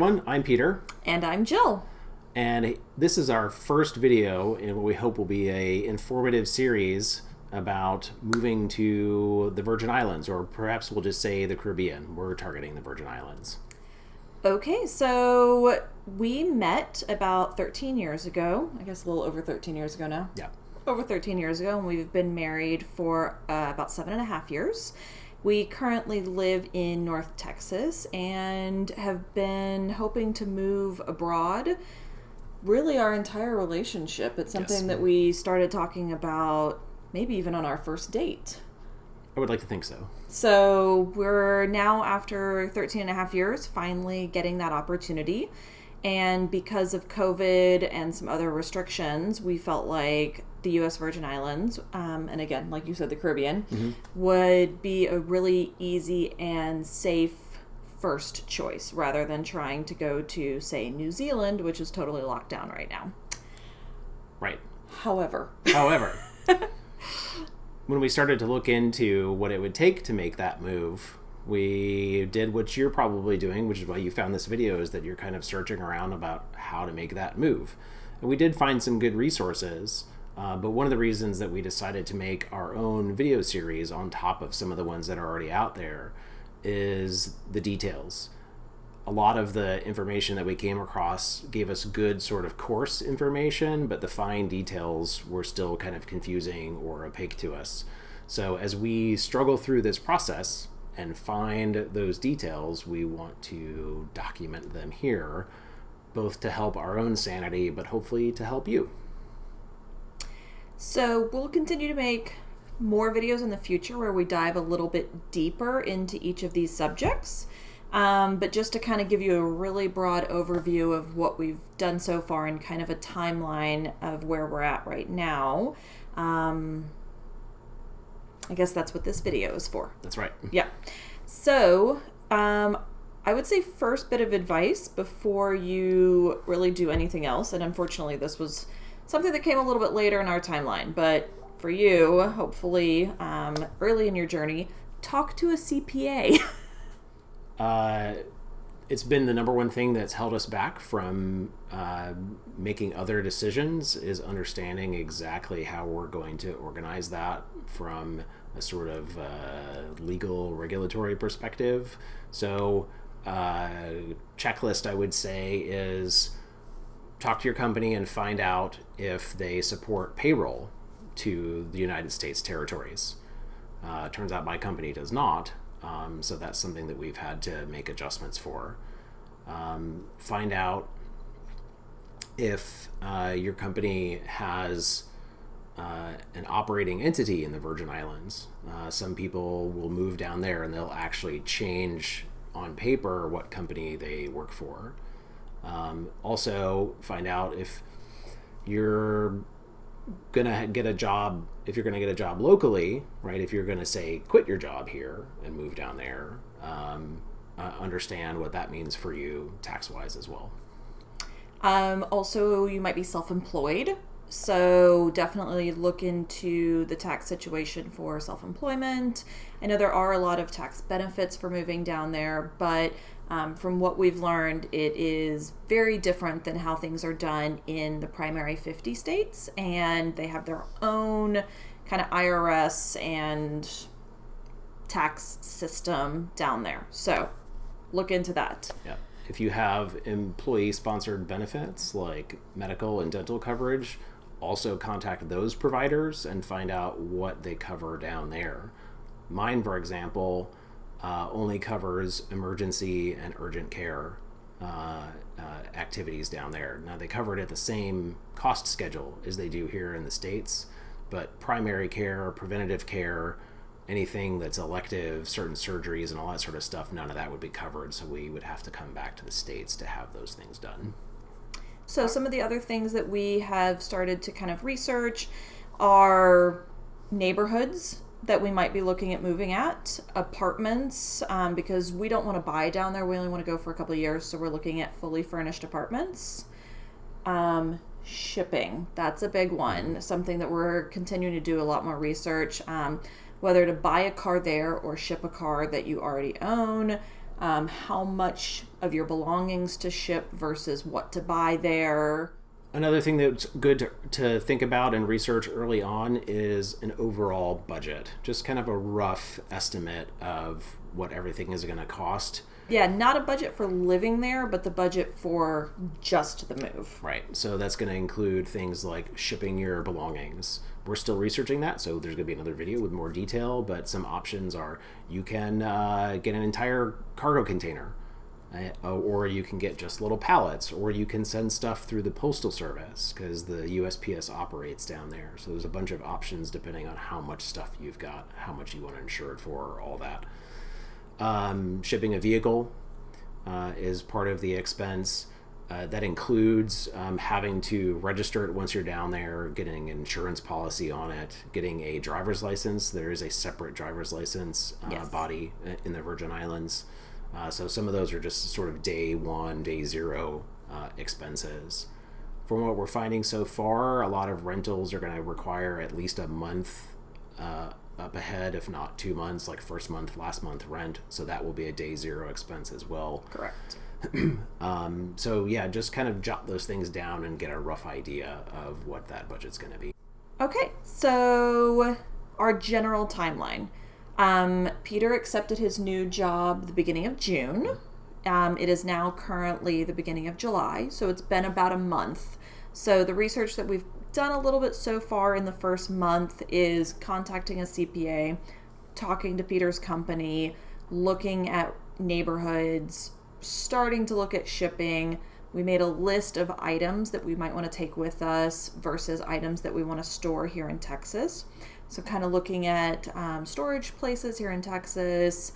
everyone. I'm Peter. And I'm Jill. And this is our first video in what we hope will be an informative series about moving to the Virgin Islands, or perhaps we'll just say the Caribbean. We're targeting the Virgin Islands. Okay, so we met about 13 years ago. I guess a little over 13 years ago now. Yeah. Over 13 years ago, and we've been married for about 7.5 years. We currently live in North Texas and have been hoping to move abroad really our entire relationship. It's something that we started talking about maybe even on our first date. I would like to think so. So we're now, after 13 and a half years, finally getting that opportunity. And because of COVID and some other restrictions, we felt like the U.S. Virgin Islands, and again, like you said, the Caribbean, would be a really easy and safe first choice rather than trying to go to, say, New Zealand, which is totally locked down right now. Right. However, when we started to look into what it would take to make that move, we did what you're probably doing, which is why you found this video, is that you're kind of searching around about how to make that move. And we did find some good resources, but one of the reasons that we decided to make our own video series on top of some of the ones that are already out there is the details. A lot of the information that we came across gave us good sort of course information, but the fine details were still kind of confusing or opaque to us. So as we struggle through this process and find those details, we want to document them here, both to help our own sanity, but hopefully to help you. So we'll continue to make more videos in the future where we dive a little bit deeper into each of these subjects. But just to kind of give you a really broad overview of what we've done so far and kind of a timeline of where we're at right now, I guess that's what this video is for. That's right. Yeah. So, I would say first bit of advice before you really do anything else, and unfortunately this was something that came a little bit later in our timeline, but for you, hopefully early in your journey, talk to a CPA. It's been the number one thing that's held us back from making other decisions, is understanding exactly how we're going to organize that from a sort of legal regulatory perspective. So checklist, I would say, is talk to your company and find out if they support payroll to the United States territories. Turns out my company does not. So that's something that we've had to make adjustments for. Find out if your company has an operating entity in the Virgin Islands. Some people will move down there and they'll actually change on paper what company they work for. Also find out if you're gonna get a job, locally, right? If you're gonna, say, quit your job here and move down there, understand what that means for you tax-wise as well. Also, you might be self-employed, so definitely look into the tax situation for self-employment. I know there are a lot of tax benefits for moving down there, but from what we've learned, it is very different than how things are done in the primary 50 states, and they have their own kind of IRS and tax system down there. So look into that. Yeah. If you have employee-sponsored benefits like medical and dental coverage, also contact those providers and find out what they cover down there. Mine, for example, only covers emergency and urgent care activities down there. Now, they cover it at the same cost schedule as they do here in the States, but primary care, preventative care, anything that's elective, certain surgeries and all that sort of stuff, none of that would be covered, so we would have to come back to the States to have those things done. So some of the other things that we have started to kind of research are neighborhoods that we might be looking at moving at, apartments, because we don't want to buy down there. We only want to go for a couple of years, so we're looking at fully furnished apartments. Shipping, that's a big one, something that we're continuing to do a lot more research, whether to buy a car there or ship a car that you already own. how much of your belongings to ship versus what to buy there. Another thing that's good to think about and research early on is an overall budget, just kind of a rough estimate of what everything is going to cost. Yeah, not a budget for living there, but the budget for just the move. Right. So that's going to include things like shipping your belongings. We're still researching that, so there's going to be another video with more detail, but some options are you can get an entire cargo container, or you can get just little pallets, or you can send stuff through the postal service because the USPS operates down there. So there's a bunch of options depending on how much stuff you've got, how much you want to insure it for, all that. Shipping a vehicle is part of the expense. That includes having to register it once you're down there, getting an insurance policy on it, getting a driver's license. There is a separate driver's license body in the Virgin Islands. So some of those are just sort of day one, day zero expenses. From what we're finding so far, a lot of rentals are going to require at least a month up ahead, if not 2 months, like first month, last month rent. So that will be a day zero expense as well. Correct. So yeah, just kind of jot those things down and get a rough idea of what that budget's going to be. Okay, so our general timeline. Peter accepted his new job the beginning of June. It is now currently the beginning of July, so it's been about a month. So the research that we've done a little bit so far in the first month is contacting a CPA, talking to Peter's company, looking at neighborhoods, starting to look at shipping. We made a list of items that we might want to take with us versus items that we want to store here in Texas. So kind of looking at storage places here in Texas,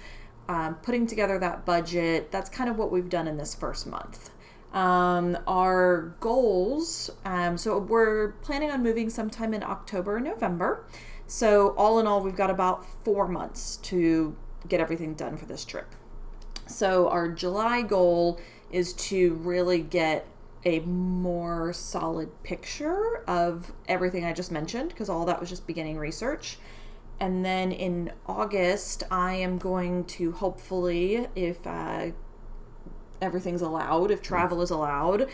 putting together that budget. That's kind of what we've done in this first month. Our goals, so we're planning on moving sometime in October or November. So all in all, we've got about 4 months to get everything done for this trip. So our July goal is to really get a more solid picture of everything I just mentioned, because all that was just beginning research. And then in August, I am going to hopefully, if everything's allowed, if travel is allowed,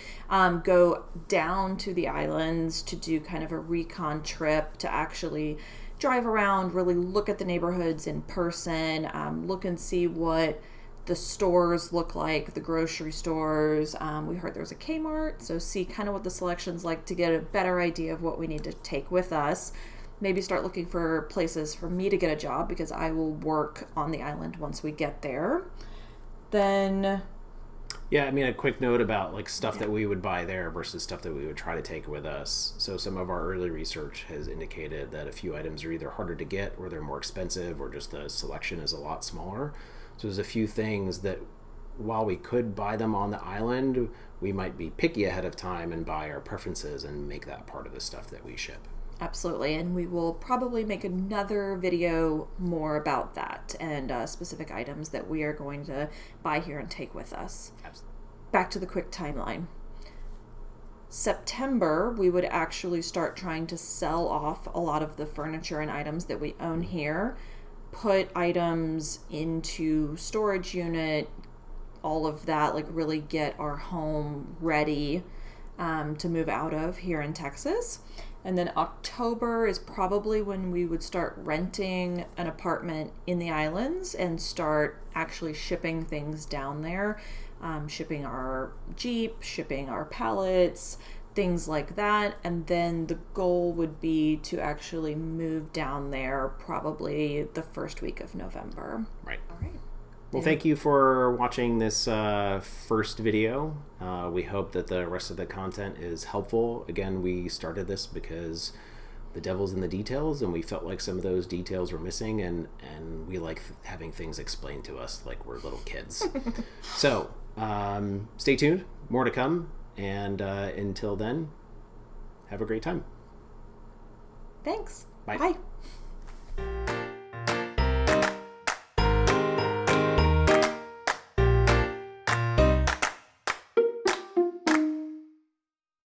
go down to the islands to do kind of a recon trip to actually drive around, really look at the neighborhoods in person, look and see what the stores look like, the grocery stores. We heard there's a Kmart, so see kind of what the selection's like to get a better idea of what we need to take with us. Maybe start looking for places for me to get a job because I will work on the island once we get there. Then... Yeah, I mean, a quick note about like stuff that we would buy there versus stuff that we would try to take with us. So some of our early research has indicated that a few items are either harder to get or they're more expensive or just the selection is a lot smaller. So there's a few things that while we could buy them on the island, we might be picky ahead of time and buy our preferences and make that part of the stuff that we ship. Absolutely, and we will probably make another video more about that and specific items that we are going to buy here and take with us. Absolutely. Back to the quick timeline. September, we would actually start trying to sell off a lot of the furniture and items that we own here, put items into storage unit, all of that, like really get our home ready to move out of here in Texas. And then October is probably when we would start renting an apartment in the islands and start actually shipping things down there, shipping our Jeep, shipping our pallets, things like that. And then the goal would be to actually move down there probably the first week of November. Right. All right. Well, thank you for watching this first video. We hope that the rest of the content is helpful. Again, we started this because the devil's in the details, and we felt like some of those details were missing, and we like having things explained to us like we're little kids. So, stay tuned. More to come. And until then, have a great time. Thanks. Bye. Bye.